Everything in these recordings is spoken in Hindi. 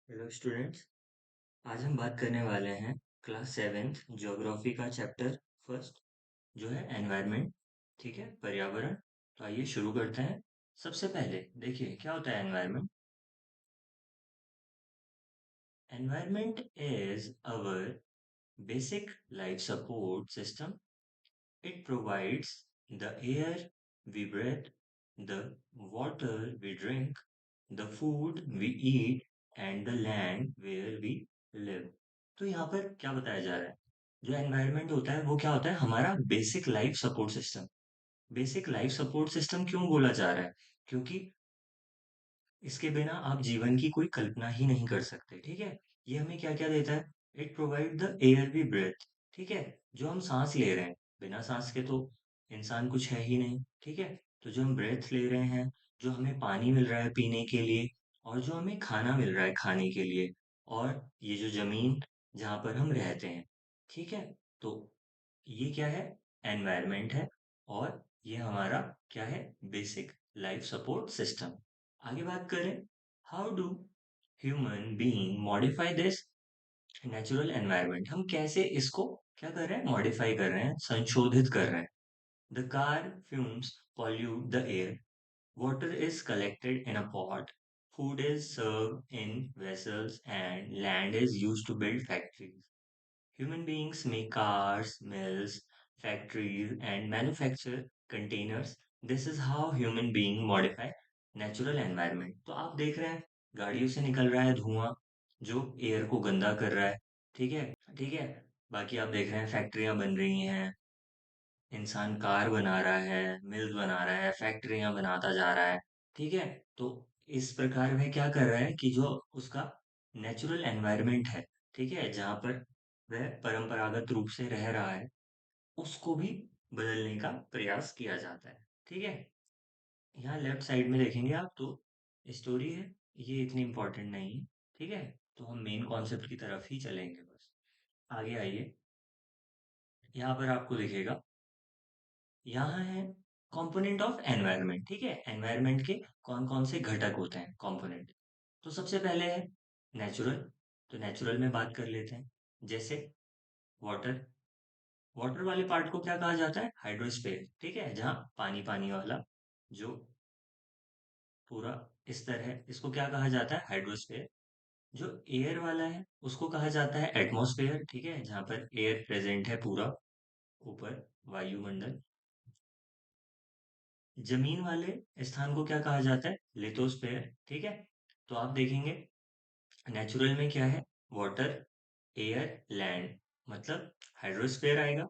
Hello students. आज हम बात करने वाले हैं क्लास सेवेंथ ज्योग्राफी का चैप्टर फर्स्ट जो है एनवायरनमेंट। ठीक है, पर्यावरण। तो आइए शुरू करते हैं। सबसे पहले देखिए क्या होता है environment. Environment is our basic life support system. It provides the air we breathe, the water we drink, the food we eat and the land where we live। तो यहाँ पर क्या बताया जा रहा है? जो एनवायरनमेंट होता है वो क्या होता है? हमारा basic life support system. Basic life support system क्यों बोला जा रहा है? क्योंकि इसके बिना आप जीवन की कोई कल्पना ही नहीं कर सकते। ठीक है, ये हमें क्या क्या देता है? It provide the air we breathe. ठीक है, जो हम सांस ले रहे हैं, बिना सांस के तो इंसान कुछ है ही नहीं। ठीक है, तो जो हम ब्रेथ ले रहे हैं, जो हमें पानी मिल रहा है पीने के लिए, और जो हमें खाना मिल रहा है खाने के लिए, और ये जो जमीन जहाँ पर हम रहते हैं। ठीक है, तो ये क्या है? एनवायरनमेंट है। और ये हमारा क्या है? Basic life support system. आगे बात करें, how do human being modify this natural environment. हम कैसे इसको क्या कर रहे हैं? मॉडिफाई कर रहे हैं, संशोधित कर रहे हैं। The car fumes pollute the air, water is collected in a pot, food is served in vessels, and land is used to build factories. Human beings make cars, mills, factories, and manufacture containers. This is how human being modify natural environment। तो आप देख रहे हैं गाड़ियों से निकल रहा है धुआं, जो एयर को गंदा कर रहा है। ठीक है, ठीक है। बाकी आप देख रहे हैं फैक्ट्रियां बन रही हैं, इंसान कार बना रहा है, मिल बना रहा है, फैक्ट्रियां बनाता जा रहा है। ठीक है, तो इस प्रकार वह क्या कर रहा है कि जो उसका नेचुरल एनवायरनमेंट है, ठीक है, जहाँ पर वह परंपरागत रूप से रह रहा है, उसको भी बदलने का प्रयास किया जाता है। ठीक है, यहाँ लेफ्ट साइड में देखेंगे आप तो स्टोरी है, ये इतनी इम्पोर्टेंट नहीं है। ठीक है, तो हम मेन कॉन्सेप्ट की तरफ ही चलेंगे बस। आगे आइए, यहाँ पर आपको दिखेगा, यहाँ है कंपोनेंट ऑफ एनवायरनमेंट। ठीक है, एनवायरनमेंट के कौन कौन से घटक होते हैं, कंपोनेंट। तो सबसे पहले है नेचुरल। तो नेचुरल में बात कर लेते हैं, जैसे वाटर। वाटर वाले पार्ट को क्या कहा जाता है? हाइड्रोस्फीयर। ठीक है, जहाँ पानी पानी वाला जो पूरा स्तर है, इसको क्या कहा जाता है? हाइड्रोस्फीयर। जो एयर वाला है उसको कहा जाता है एटमॉस्फेयर। ठीक है, जहाँ पर एयर प्रेजेंट है पूरा ऊपर, वायुमंडल। जमीन वाले स्थान को क्या कहा जाता है? लिथोस्फेयर। ठीक है, तो आप देखेंगे नेचुरल में क्या है? वाटर, एयर, लैंड, मतलब हाइड्रोस्फेयर आएगा,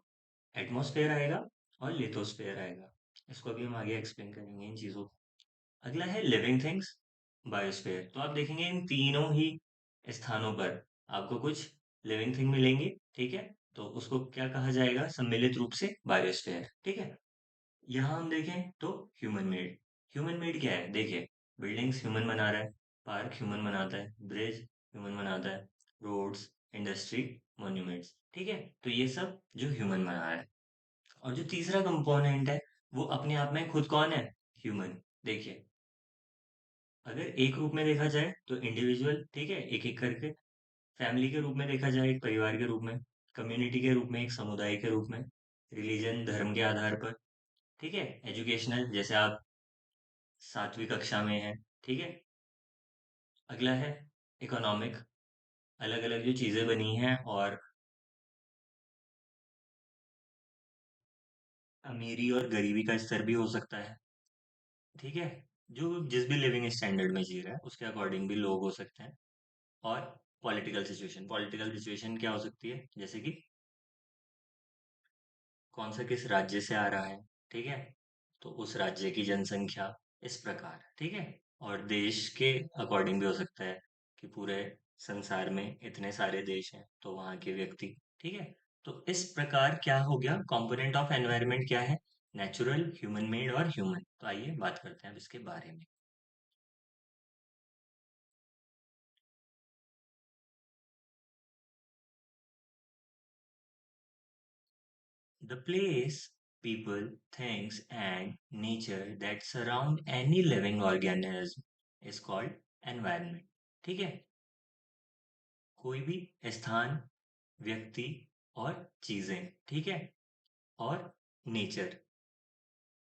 एटमॉस्फेयर आएगा, और लिथोस्फेयर आएगा। इसको भी हम आगे एक्सप्लेन करेंगे इन चीजों को। अगला है लिविंग थिंग्स, बायोस्फेयर। तो आप देखेंगे इन तीनों ही स्थानों पर आपको कुछ लिविंग थिंग मिलेंगी। ठीक है, तो उसको क्या कहा जाएगा सम्मिलित रूप से? बायोस्फेयर। ठीक है, यहाँ हम देखें तो ह्यूमन मेड। ह्यूमन मेड क्या है? देखिए, बिल्डिंग्स ह्यूमन बना रहा है, पार्क ह्यूमन बनाता है, ब्रिज ह्यूमन बनाता है, रोड्स, इंडस्ट्री, मॉन्यूमेंट्स। ठीक है, तो ये सब जो ह्यूमन बना रहा है। और जो तीसरा कंपोनेंट है, वो अपने आप में खुद कौन है? ह्यूमन। देखिए, अगर एक रूप में देखा जाए तो इंडिविजुअल, ठीक है, एक एक करके। फैमिली के रूप में देखा जाए, एक परिवार के रूप में। कम्युनिटी के रूप में, एक समुदाय के रूप में। रिलीजन, धर्म के आधार पर। ठीक है, एजुकेशनल, जैसे आप 7वीं कक्षा में है। ठीक है, अगला है इकोनॉमिक, अलग अलग जो चीजें बनी हैं, और अमीरी और गरीबी का स्तर भी हो सकता है। ठीक है, जो जिस भी लिविंग स्टैंडर्ड में जी रहा है उसके अकॉर्डिंग भी लोग हो सकते हैं। और पॉलिटिकल सिचुएशन, पॉलिटिकल सिचुएशन क्या हो सकती है? जैसे कि कौन सा किस राज्य से आ रहा है। ठीक है, तो उस राज्य की जनसंख्या, इस प्रकार। ठीक है, और देश के अकॉर्डिंग भी हो सकता है कि पूरे संसार में इतने सारे देश हैं तो वहाँ के व्यक्ति। ठीक है, तो इस प्रकार क्या हो गया? कंपोनेंट ऑफ एनवायरनमेंट क्या है? नेचुरल, ह्यूमन मेड और ह्यूमन। तो आइए बात करते हैं अब इसके बारे में। The place, people, things, and nature that surround any living organism is called environment। ठीक है, कोई भी स्थान, व्यक्ति और चीजें, ठीक है, और नेचर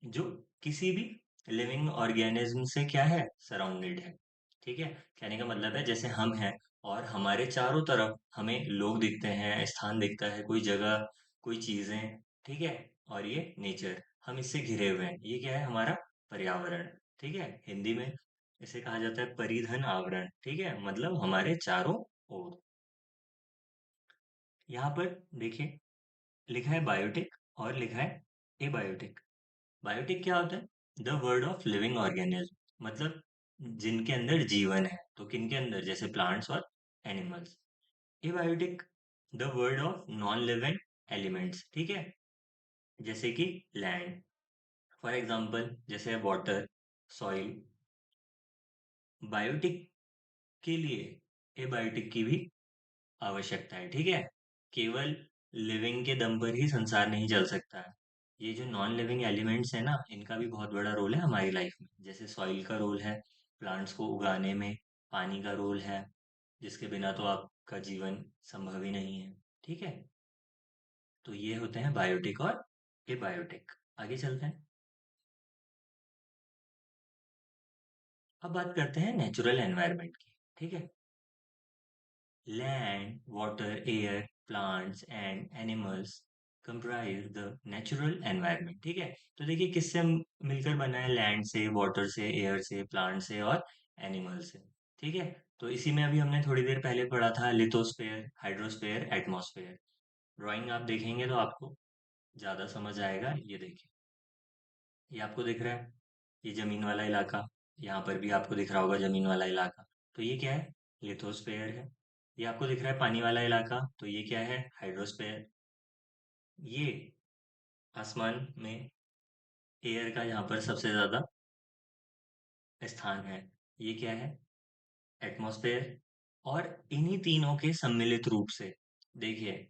जो किसी भी लिविंग ऑर्गेनिज्म से क्या है, सराउंडेड है। ठीक है, कहने का मतलब है जैसे हम हैं और हमारे चारों तरफ हमें लोग दिखते हैं, स्थान दिखता है, कोई जगह, कोई चीजें, ठीक है, और ये नेचर, हम इससे घिरे हुए हैं, ये क्या है, हमारा पर्यावरण। ठीक है, हिंदी में इसे कहा जाता है परिधन आवरण। ठीक है, मतलब हमारे चारों ओर। यहाँ पर देखिए, लिखा है बायोटिक और लिखा है एबायोटिक। बायोटिक क्या होता है, the word of living organism, मतलब जिनके अंदर जीवन है, तो किनके अंदर, जैसे प्लांट्स और animals. Abiotic, the word of non living elements, ठीक है, जैसे कि लैंड, फॉर एग्जांपल जैसे वाटर, सॉइल। बायोटिक के लिए एबायोटिक की भी आवश्यकता है। ठीक है, केवल लिविंग के दम पर ही संसार नहीं चल सकता है। ये जो नॉन लिविंग एलिमेंट्स है ना, इनका भी बहुत बड़ा रोल है हमारी लाइफ में। जैसे सॉइल का रोल है प्लांट्स को उगाने में, पानी का रोल है जिसके बिना तो आपका जीवन संभव ही नहीं है। ठीक है, तो ये होते हैं बायोटिक और एबायोटिक। आगे चलते हैं। अब बात करते हैं नेचुरल एनवायरनमेंट की। ठीक है, land, water, air, plants and animals comprise the natural environment. ठीक है, तो देखिए किससे मिलकर बना है, लैंड से, वाटर से, एयर से, प्लांट से और एनिमल से। ठीक है, तो इसी में अभी हमने थोड़ी देर पहले पढ़ा था लिथोस्फेयर, हाइड्रोस्फेयर, एटमॉस्फेयर। ड्राइंग आप देखेंगे तो आपको ज्यादा समझ आएगा। ये देखिए, ये आपको दिख रहा है, ये जमीन वाला इलाका, यहाँ पर भी आपको दिख रहा होगा जमीन वाला इलाका, तो ये क्या है, लिथोस्फेयर है। ये आपको दिख रहा है पानी वाला इलाका, तो ये क्या है, हाइड्रोस्फेयर। ये आसमान में एयर का यहाँ पर सबसे ज्यादा स्थान है, ये क्या है, एटमॉस्फेयर। और इन्हीं तीनों के सम्मिलित रूप से देखिए,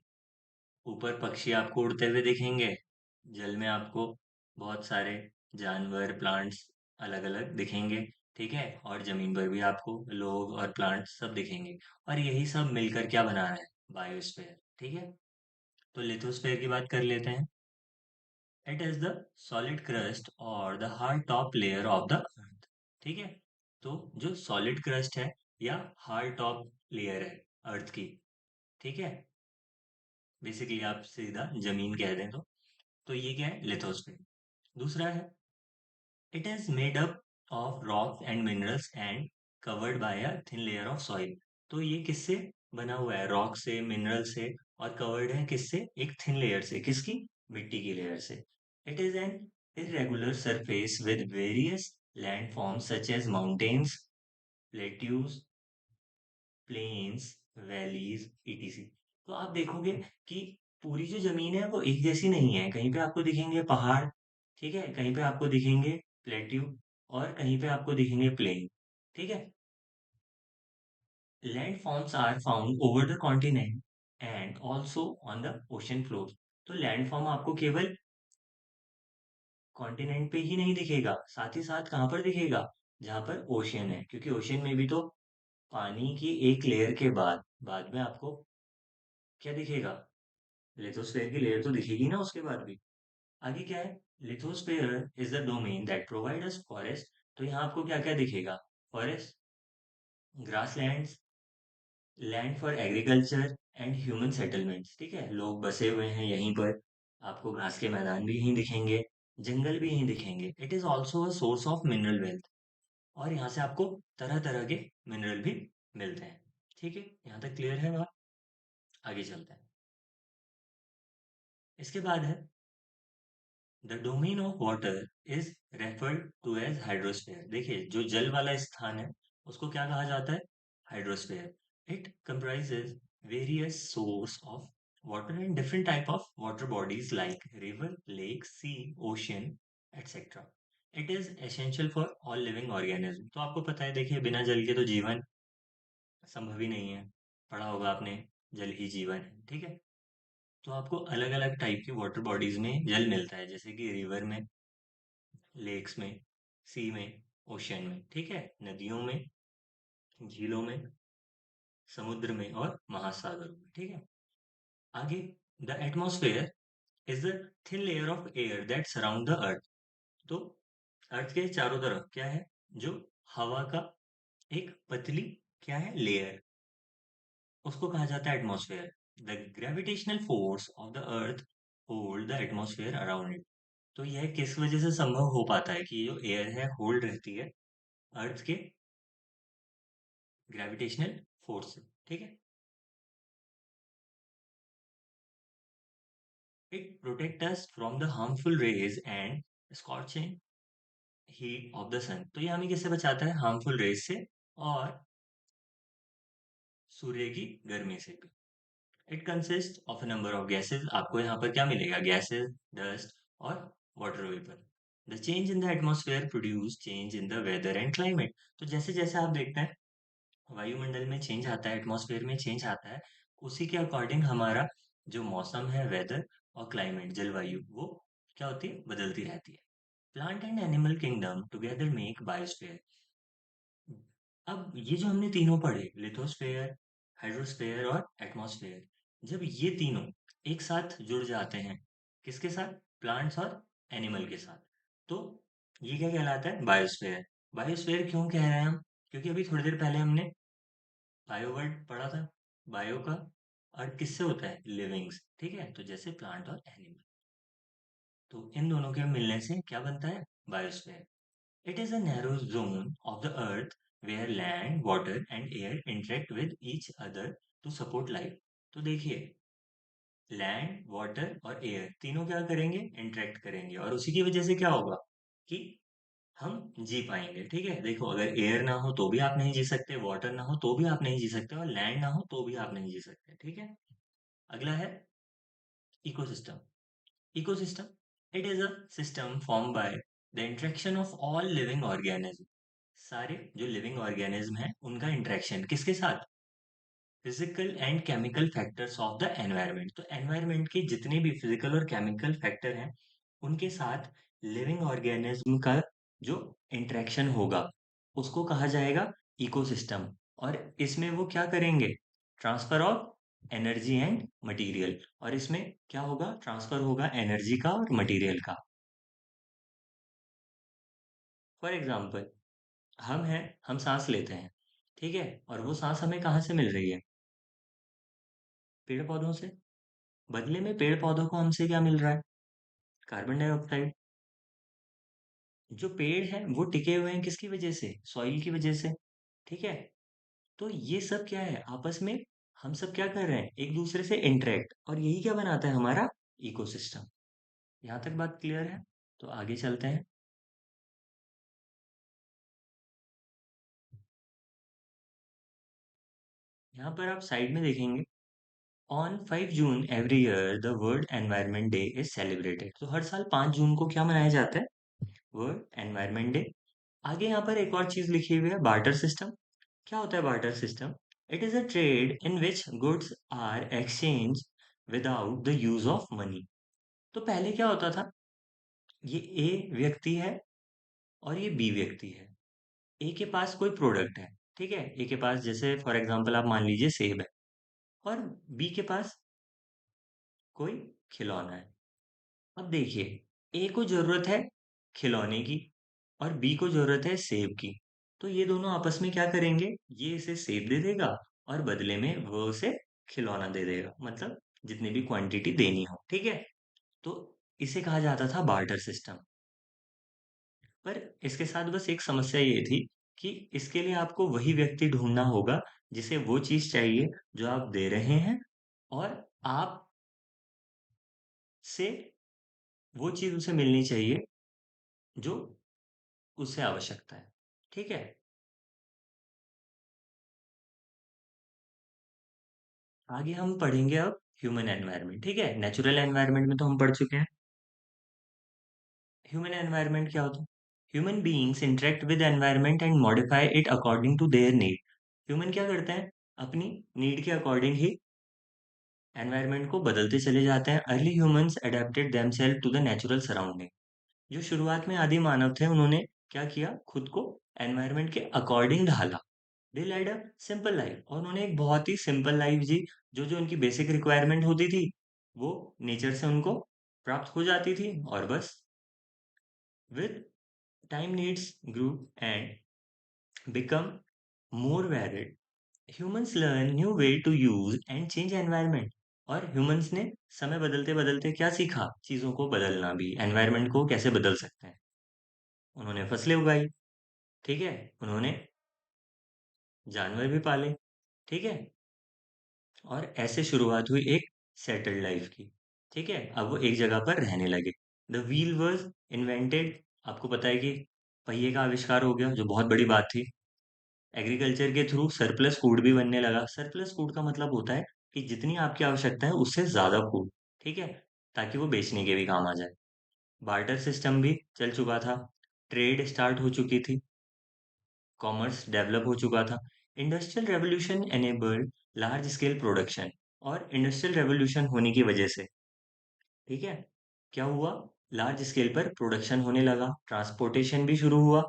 ऊपर पक्षी आपको उड़ते हुए दिखेंगे, जल में आपको बहुत सारे जानवर, प्लांट्स अलग अलग दिखेंगे। ठीक है, और जमीन पर भी आपको लोग और प्लांट्स सब दिखेंगे। और यही सब मिलकर क्या बना रहा है, बायोस्फेयर। ठीक है, तो लिथोस्फेयर की बात कर लेते हैं। It is the solid crust और the hard top layer of the earth. ठीक है, तो जो सॉलिड क्रस्ट है या हार्ड टॉप लेयर है अर्थ की, ठीक है, बेसिकली आप सीधा जमीन कह दें तो ये क्या है, लिथोस्फेयर। दूसरा है, it is made up of rock and minerals and covered by a thin layer of soil. तो ये किससे बना हुआ है, रॉक से, मिनरल से, और कवर्ड है किससे, एक थिन लेयर से, किसकी, मिट्टी की लेयर से। It is an irregular surface with various landforms such as mountains, plateaus, plains, valleys, ETC. तो आप देखोगे कि पूरी जो जमीन है वो एक जैसी नहीं है, कहीं पे आपको दिखेंगे पहाड़, ठीक है, कहीं पे आपको दिखेंगे प्लेट्यू, और कहीं पे आपको दिखेंगे प्लेन। ठीक है, landforms are found over the continent and also on the ocean floor. तो लैंड फॉर्म आपको केवल कॉन्टिनेंट पे ही नहीं दिखेगा, साथ ही साथ कहाँ पर दिखेगा, जहाँ पर ओशियन है, क्योंकि ओशियन में भी तो पानी की एक लेयर के बाद बाद में आपको क्या दिखेगा, लिथोस्फेयर की लेयर तो दिखेगी ना उसके बाद भी। आगे क्या है, lithosphere is the domain that provide us forest. तो यहाँ आपको क्या क्या दिखेगा, forest, grasslands, land for agriculture and human settlements. ठीक है, लोग बसे हुए हैं यहीं पर, आपको घास के मैदान भी यहीं दिखेंगे, जंगल भी यहीं दिखेंगे। It is also a source of mineral wealth, और यहाँ से आपको तरह तरह के मिनरल भी मिलते हैं। ठीक है, यहाँ तक क्लियर है बात। आगे चलते हैं। इसके बाद है, the domain of water is referred to as hydrosphere. देखिए, जो जल वाला स्थान है उसको क्या कहा जाता है, hydrosphere. It comprises various source of water and different type of water bodies like river, lake, sea, ocean, etcetera. It is essential for all living organism. तो आपको पता है, देखिए बिना जल के तो जीवन संभव ही नहीं है, पढ़ा होगा आपने, जल ही जीवन है। ठीक है, तो आपको अलग अलग टाइप की वाटर बॉडीज में जल मिलता है, जैसे कि रिवर में, लेक्स में, सी में, ओशियन में। ठीक है, नदियों में, झीलों में, समुद्र में और महासागरों में, ठीक है। आगे, the atmosphere is the thin layer of air that surround the earth. तो अर्थ के चारों तरफ क्या है, जो हवा का एक पतली क्या है, लेयर, उसको कहा जाता है atmosphere. The gravitational force of the earth hold the atmosphere around it. तो यह किस वजह से संभव हो पाता है कि जो एयर है होल्ड रहती है अर्थ के ग्रेविटेशनल फोर्स से, ठीक है। It protect us from the harmful rays and scorching heat of the sun. तो ये हमें किससे बचाता है, हार्मफुल रेज से और सूर्य की गर्मी से भी। It consist of a number of gases. आपको यहाँ पर क्या मिलेगा, गैसेस, डस्ट और water vapour. The change in the atmosphere produce change in the weather and climate. तो जैसे जैसे आप देखते हैं वायुमंडल में चेंज आता है, एटमॉस्फेयर में चेंज आता है, उसी के अकॉर्डिंग हमारा जो मौसम है, वेदर और क्लाइमेट, जलवायु, वो क्या होती है, बदलती रहती है। Plant and animal kingdom together make biosphere. अब ये जो हमने तीनों पढ़े, लिथोस्फेयर, हाइड्रोस्फेयर और एटमॉस्फेयर, जब ये तीनों एक साथ जुड़ जाते हैं, किसके साथ, प्लांट्स और एनिमल के साथ, तो ये क्या कहलाता है, बायोस्फेयर। बायोस्फेयर क्यों कह रहे हैं हम, क्योंकि अभी थोड़ी देर पहले हमने बायो वर्ड पढ़ा था। बायो का और किससे होता है, लिविंग्स, ठीक है, तो जैसे प्लांट और एनिमल, तो इन दोनों के मिलने से क्या बनता है, biosphere. It is a narrow zone of the earth where land, water and air interact with each other to support life. तो देखिए, लैंड, वाटर और एयर तीनों क्या करेंगे, इंटरेक्ट करेंगे, और उसी की वजह से क्या होगा कि हम जी पाएंगे, ठीक है। देखो, अगर एयर ना हो तो भी आप नहीं जी सकते, वाटर ना हो तो भी आप नहीं जी सकते, और लैंड ना हो तो भी आप नहीं जी सकते, ठीक है। अगला है ecosystem. Ecosystem, it is a system form by the interaction of all living organism. सारे जो लिविंग ऑर्गेनिज्म हैं उनका इंटरेक्शन किसके साथ, physical and chemical factors of the environment. तो एनवायरनमेंट के जितने भी फिजिकल और केमिकल फैक्टर हैं उनके साथ लिविंग ऑर्गेनिज्म का जो इंटरेक्शन होगा उसको कहा जाएगा इकोसिस्टम। और इसमें वो क्या करेंगे, transfer of energy and material. और इसमें क्या होगा, ट्रांसफर होगा एनर्जी का और मटेरियल का। फॉर एग्जाम्पल, हम सांस लेते हैं, ठीक है, और वो सांस हमें कहाँ से मिल रही है, पेड़ पौधों से। बदले में पेड़ पौधों को हमसे क्या मिल रहा है, कार्बन डाइऑक्साइड। जो पेड़ है वो टिके हुए हैं किसकी वजह से, सॉइल की वजह से, ठीक है। तो ये सब क्या है, आपस में हम सब क्या कर रहे हैं, एक दूसरे से इंटरेक्ट, और यही क्या बनाता है, हमारा इकोसिस्टम। यहाँ तक बात क्लियर है, तो आगे चलते हैं। यहाँ पर आप साइड में देखेंगे, on 5 June every year the world environment day is celebrated. तो हर साल 5 जून को क्या मनाया जाता है, वर्ल्ड एनवायरनमेंट डे। आगे यहाँ पर एक और चीज लिखी हुई है, बार्टर सिस्टम। क्या होता है barter system, it is a trade in which goods are exchange without the use of money. तो पहले क्या होता था, ये ए व्यक्ति है और ये बी व्यक्ति है। ए के पास कोई प्रोडक्ट है, ठीक है, ए के पास जैसे फॉर एग्जांपल आप मान लीजिए सेब है, और बी के पास कोई खिलौना है। अब देखिए, ए को जरूरत है खिलौने की और बी को जरूरत है सेब की। तो ये दोनों आपस में क्या करेंगे, ये इसे सेब दे देगा और बदले में वो उसे खिलौना दे देगा, मतलब जितनी भी क्वांटिटी देनी हो, ठीक है। तो इसे कहा जाता था बार्टर सिस्टम। पर इसके साथ बस एक समस्या ये थी कि इसके लिए आपको वही व्यक्ति ढूंढना होगा जिसे वो चीज चाहिए जो आप दे रहे हैं, और आप से वो चीज उसे मिलनी चाहिए जो उसे आवश्यकता है, ठीक है। आगे हम पढ़ेंगे अब ह्यूमन एनवायरनमेंट, ठीक है। नेचुरल एनवायरनमेंट में तो हम पढ़ चुके हैं। ह्यूमन एनवायरनमेंट क्या होता है, human beings interact with environment and modify it according to their need. Human क्या करते हैं, अपनी नीड के अकॉर्डिंग ही एनवायरनमेंट को बदलते चले जाते हैं। Early humans adapted themselves to the natural surrounding. जो शुरुआत में आदि मानव थे उन्होंने क्या किया, खुद को एनवायरनमेंट के अकॉर्डिंग ढाला। दे लेड अ सिंपल लाइफ, और उन्होंने एक बहुत ही सिंपल लाइफ जी। जो जो उनकी बेसिक रिक्वायरमेंट होती थी वो नेचर से उनको प्राप्त हो जाती थी, और बस with time needs grew and become more varied. Humans learn new way to use and change environment. और ह्यूमंस ने समय बदलते बदलते क्या सीखा? चीजों को बदलना भी, एनवायरनमेंट को कैसे बदल सकते हैं। उन्होंने फसलें उगाई, ठीक है, उन्होंने जानवर भी पाले, ठीक है, और ऐसे शुरुआत हुई एक सेटल्ड लाइफ की। ठीक है, अब वो एक जगह पर रहने लगे। The wheel was invented. आपको पता है कि पहिए का आविष्कार हो गया, जो बहुत बड़ी बात थी। एग्रीकल्चर के थ्रू सरप्लस फूड भी बनने लगा। सरप्लस फूड का मतलब होता है कि जितनी आपकी आवश्यकता है उससे ज्यादा फूड, ठीक है, ताकि वो बेचने के भी काम आ जाए। बार्टर सिस्टम भी चल चुका था, ट्रेड स्टार्ट हो चुकी थी, कॉमर्स डेवलप हो चुका था। Industrial revolution enabled large scale production. और इंडस्ट्रियल रेवोल्यूशन होने की वजह से, ठीक है, क्या हुआ, लार्ज स्केल पर प्रोडक्शन होने लगा, ट्रांसपोर्टेशन भी शुरू हुआ।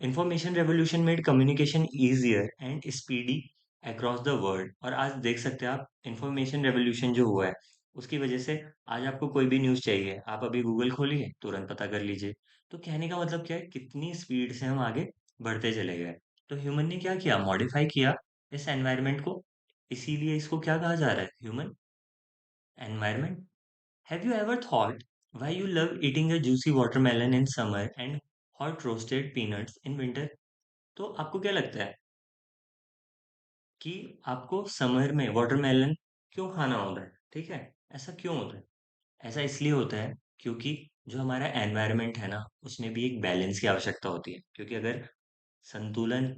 Information revolution made communication easier and speedy across the world. और आज देख सकते हैं आप, इंफॉर्मेशन रेवोल्यूशन जो हुआ है उसकी वजह से आज आपको कोई भी न्यूज़ चाहिए, आप अभी गूगल खोलिए, तुरंत पता कर लीजिए। तो कहने का मतलब क्या है, कितनी स्पीड से हम आगे बढ़ते चले गए। तो ह्यूमन ने क्या किया, मॉडिफाई किया इस एनवायरनमेंट को। इसीलिए इसको क्या कहा जा रहा है, human environment. Have you ever thought why you love eating a juicy watermelon in summer and hot roasted peanuts in winter? तो आपको क्या लगता है कि आपको समर में वाटरमेलन क्यों खाना होता है, ठीक है, ऐसा क्यों होता है? ऐसा इसलिए होता है क्योंकि जो हमारा एनवायरनमेंट है ना, उसमें भी एक बैलेंस की आवश्यकता होती है, क्योंकि अगर संतुलन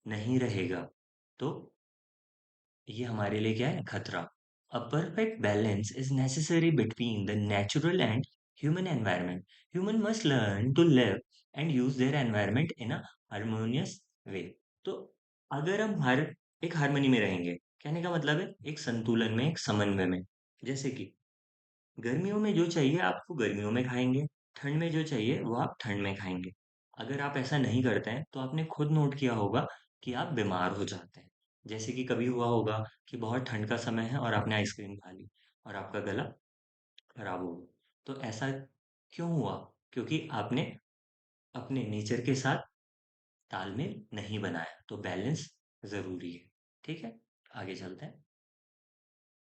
नहीं रहेगा तो ये हमारे लिए क्या है, खतरा। A perfect balance is necessary between the natural and human environment. Human must learn to live and use their environment in a harmonious way. तो अगर हम हर एक हार्मनी में रहेंगे, कहने का मतलब है एक संतुलन में, एक समन्वय में। जैसे कि गर्मियों में जो चाहिए आपको गर्मियों में खाएंगे, ठंड में जो चाहिए वो आप ठंड में खाएंगे। अगर आप ऐसा नहीं करते हैं तो आपने खुद नोट किया होगा कि आप बीमार हो जाते हैं। जैसे कि कभी हुआ होगा कि बहुत ठंड का समय है और आपने आइसक्रीम खा ली और आपका गला खराब हो गया। तो ऐसा क्यों हुआ? क्योंकि आपने अपने नेचर के साथ तालमेल नहीं बनाया। तो बैलेंस जरूरी है, ठीक है। आगे चलते हैं।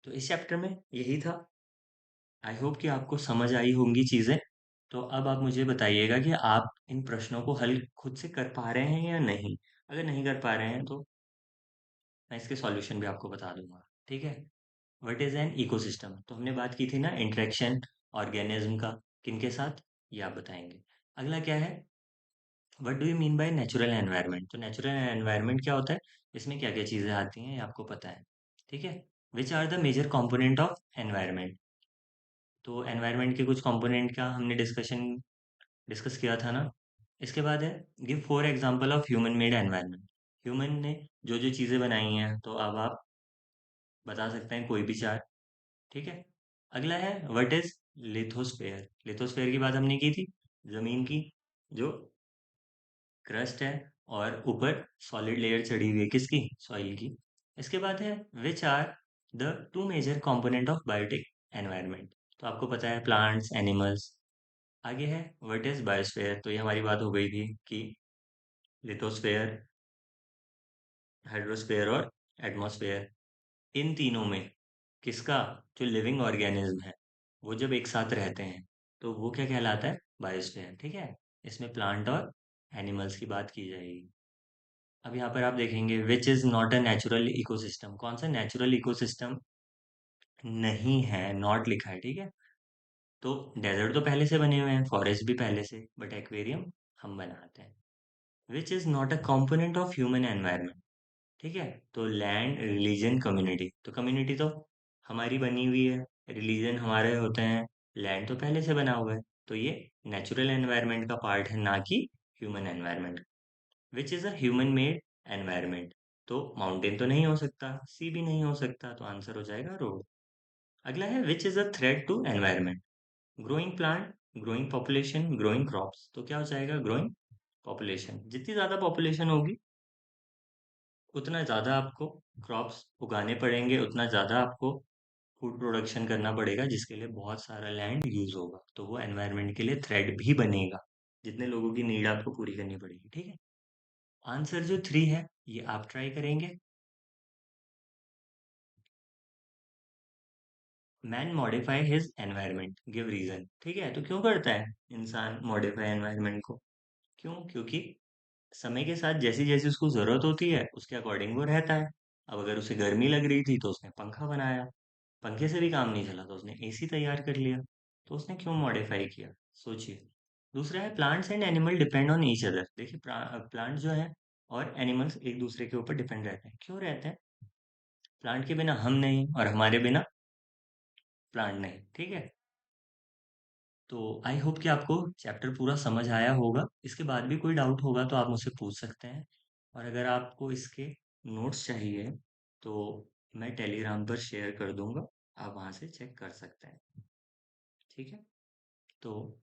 तो इस चैप्टर में यही था। आई होप कि आपको समझ आई होंगी चीज़ें। तो अब आप मुझे बताइएगा कि आप इन प्रश्नों को हल खुद से कर पा रहे हैं या नहीं। अगर नहीं कर पा रहे हैं तो मैं इसके सॉल्यूशन भी आपको बता दूंगा, ठीक है। What is an ecosystem? तो हमने बात की थी ना इंटरेक्शन ऑर्गेनिज्म का, किनके साथ, ये आप बताएंगे। अगला क्या है, what do you mean by natural environment? तो नेचुरल एनवायरनमेंट क्या होता है, इसमें क्या क्या चीज़ें आती हैं, ये आपको पता है, ठीक है। Which are the major component of environment? तो एनवायरनमेंट के कुछ कंपोनेंट का हमने डिस्कस किया था ना। इसके बाद है, give for example of human made environment. Human ने जो जो चीज़ें बनाई हैं, तो अब आप बता सकते हैं कोई भी चार, ठीक है। अगला है, व्हाट इज लिथोस्फेयर? लिथोस्फेयर की बात हमने की थी, जमीन की जो क्रस्ट है और ऊपर सॉलिड लेयर चढ़ी हुई है, किसकी, सॉइल की। इसके बाद है, which are the two major component of biotic environment? तो आपको पता है, प्लांट्स, एनिमल्स। आगे है, व्हाट इज बायोस्फेयर? तो ये हमारी बात हो गई थी कि लिथोस्फेयर, हाइड्रोस्फेयर और एटमॉस्फेयर, इन तीनों में किसका, जो लिविंग ऑर्गेनिज्म है वो जब एक साथ रहते हैं तो वो क्या कहलाता है, बायोस्फेयर, ठीक है। इसमें प्लांट और एनिमल्स की बात की जाएगी। अब यहाँ पर आप देखेंगे, which is not a natural ecosystem? कौन सा नेचुरल इकोसिस्टम नहीं है, नॉट लिखा है, ठीक है। तो डेजर्ट तो पहले से बने हुए हैं, फॉरेस्ट भी पहले से, बट एक्वेरियम हम बनाते हैं। Which is not a component of human environment? ठीक है, तो लैंड, रिलीजन, कम्युनिटी। तो कम्युनिटी तो हमारी बनी हुई है, रिलीजन हमारे होते हैं, लैंड तो पहले से बना हुआ है। तो ये नेचुरल एनवायरनमेंट का पार्ट है, ना कि human environment. Which is a human made environment? तो माउंटेन तो नहीं हो सकता, सी भी नहीं हो सकता, तो आंसर हो जाएगा रोड। अगला है, which is a threat to environment? Growing plant, growing population, growing crops. तो क्या हो जाएगा, ग्रोइंग पॉपुलेशन। जितनी ज़्यादा पॉपुलेशन होगी उतना ज़्यादा आपको क्रॉप्स उगाने पड़ेंगे, उतना ज़्यादा आपको फूड प्रोडक्शन करना पड़ेगा, जिसके लिए बहुत सारा लैंड यूज होगा, तो वो एनवायरनमेंट के लिए थ्रेट भी बनेगा। जितने लोगों की नीड आपको पूरी करनी पड़ेगी, ठीक है। आंसर जो 3 है, ये आप ट्राई करेंगे। Man modify his environment, give reason. ठीक है, तो क्यों करता है इंसान मॉडिफाई एनवायरनमेंट को? क्यों? क्योंकि समय के साथ जैसी जैसी उसको जरूरत होती है उसके अकॉर्डिंग वो रहता है। अब अगर उसे गर्मी लग रही थी तो उसने पंखा बनाया, पंखे से भी काम नहीं चला तो उसने एसी तैयार कर लिया। तो उसने क्यों मॉडिफाई किया? सोचिए। दूसरा है plants and animal depend on each other. देखिए प्लांट जो है और एनिमल्स एक दूसरे के ऊपर डिपेंड रहते हैं। क्यों रहते हैं? प्लांट के बिना हम नहीं और हमारे बिना प्लांट नहीं, ठीक है। तो आई होप कि आपको चैप्टर पूरा समझ आया होगा। इसके बाद भी कोई डाउट होगा तो आप मुझसे पूछ सकते हैं। और अगर आपको इसके नोट्स चाहिए तो मैं टेलीग्राम पर शेयर कर दूंगा, आप वहाँ से चेक कर सकते हैं, ठीक है। तो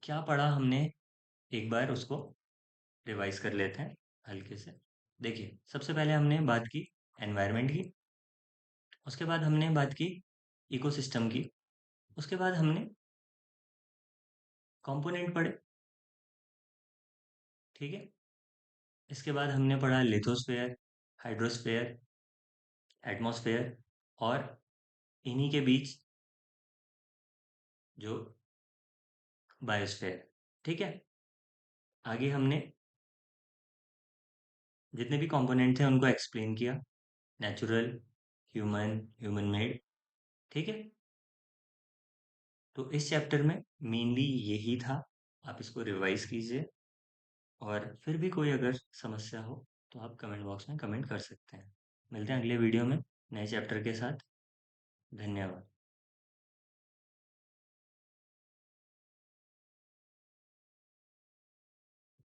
क्या पढ़ा हमने, एक बार उसको रिवाइज कर लेते हैं हल्के से। देखिए, सबसे पहले हमने बात की एनवायरनमेंट की, उसके बाद हमने बात की इकोसिस्टम की, उसके बाद हमने कंपोनेंट पढ़े, ठीक है। इसके बाद हमने पढ़ा लिथोस्फेयर, हाइड्रोस्फेयर, एटमॉस्फेयर और इन्हीं के बीच जो बायोस्फेयर, ठीक है। आगे हमने जितने भी कंपोनेंट थे उनको एक्सप्लेन किया, नेचुरल, ह्यूमन, ह्यूमन मेड, ठीक है। तो इस चैप्टर में मेनली यही था। आप इसको रिवाइज कीजिए और फिर भी कोई अगर समस्या हो तो आप कमेंट बॉक्स में कमेंट कर सकते हैं। मिलते हैं अगले वीडियो में नए चैप्टर के साथ। धन्यवाद।